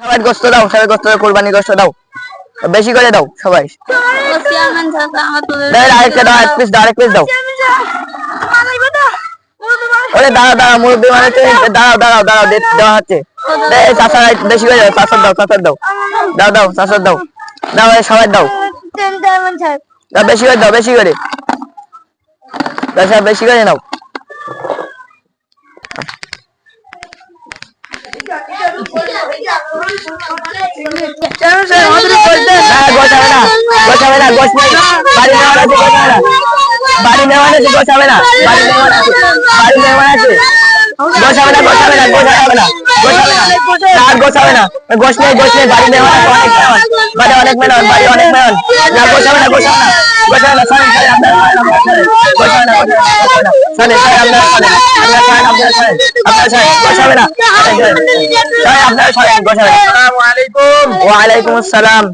সবাই গোস্ত দাও, সবাই গোস্ত দাও, কোরবানি গোস্ত দাও, বেশি করে দাও সবাই। আরেকটা দাও, এক পিস দাও, আরেক পিস দাও। ওরে দাঁড়াও দাঁড়াও, মুরব্বী মানে দাঁড়াও দাঁড়াও দাঁড়াও, দেওয়া হচ্ছে। চাষা বেশি করে দাও, চাষার দাও, চাষার দাও, দাও দাও, চাষার দাও, দাও সবাই দাও, দাও বেশি করে দাও, বেশি করে বেশি করে নাও। বাড়ি নেওয়া আছে, গোছাবে না, বাড়ি নেওয়া আছে, বাড়ি নেওয়া আছে, গোছাবে না, গোছাবে না, গোছাবে না, গোছাবে না, গোছ নেই, গোছ নেই, বাড়ি নেওয়া আছে, অনেক মেহমান, বাড়ি অনেক মেহমান, বাড়ি অনেক মেহমান, না গোছাবে না, গোছাবে না, গোছাবে না, গোছাবে না, গোছাবে না, গোছাবে না, ওয়ালাইকুম আসসালাম।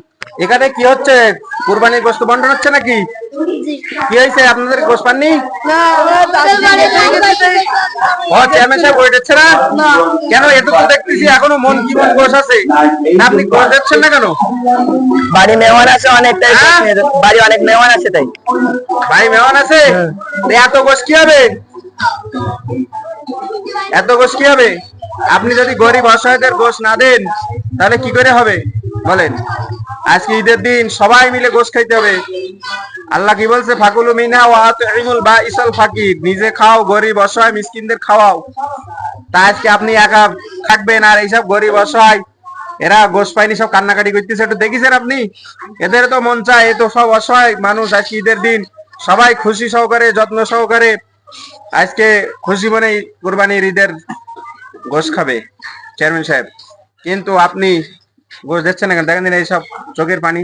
এখানে কি হচ্ছে? কুরবানির গোশত বন্টন হচ্ছে নাকি? কি হয়েছে, আপনাদের গোশত পাননি? চেয়ারম্যান সাহেব গোশ দিচ্ছে না কেন? এত তো দেখতেছি এখনো মন কি মন গোশ আছে, আপনি গোশ দিচ্ছেন না কেন? বাড়ি মেহমান আছে অনেকটাই, বাড়ি অনেক মেহমান আছে, তাই ভাই মেহমান আছে। এত গোশ কি হবে? এত গোশ কি হবে? আপনি যদি গরিব অসহায়দের গোশ না দেন তাহলে কি করে হবে বলেন? আজকে ঈদের দিন সবাই মিলে গোশ খাইতে হবে। আল্লাহ কি বলছে? ফাকুলু মিনহা ওয়া আতইমুল বাঈসাল ফাকির, নিজে খাও, গরিব অসহায় মিসকিনদের খাওয়াও। তা আজকে আপনি একা থাকবেন আর এইসব গরিব অসহায় এরা গোশ পায়নি সব কান্নাকাটি করতেছে, একটু দেখেছেন আপনি? এদের তো মন চায়, এ তো সব অসহায় মানুষ। আজকে ঈদের দিন সবাই খুশি সহকারে, যত্ন সহকারে আজকে খুশি মনে কুরবানির ঈদের গোশ খাবে চেয়ারম্যান সাহেব, কিন্তু আপনি গোশ দিচ্ছেন না কেন? দেখেন দিন এইসব চোখের পানি।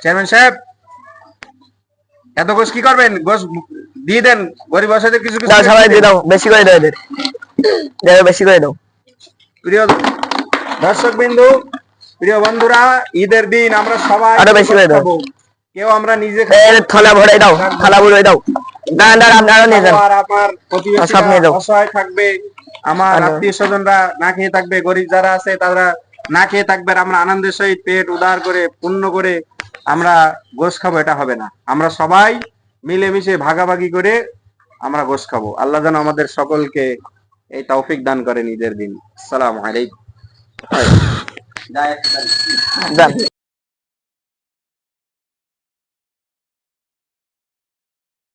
চেয়ারম্যান সাহেব এত গোশ কি করবেন? গোশ দিয়ে দেন গরিব অসহায়দের, কিছু কিছু সবাই দিয়ে দাও, বেশি করে দাও, এদের বেশি করে দাও। প্রিয় দর্শক বিন্দু, প্রিয় বন্ধুরা, ঈদের দিন আমরা সবাই আরো বেশি করে দাও। কেউ আমরা নিজে থালা ভরে দাও, থালা ভরে দাও, আপনারা নিয়ে যান। আর আমার প্রতিবেশীরা অসহায় থাকবে, আমার আত্মীয় স্বজনরা না খেয়ে থাকবে, গরিব যারা আছে তারা না খেয়ে থাকবে, আমরা আনন্দের সহিত পেট উদার করে পূর্ণ করে আমরা গোশ খাবো, এটা হবে না। আমরা সবাই মিলেমিশে ভাগাভাগি করে আমরা গোশ খাবো। আল্লাহ যেন আমাদের সকলকে এই তৌফিক দান করেন ঈদের দিন। আসসালামু আলাইকুম।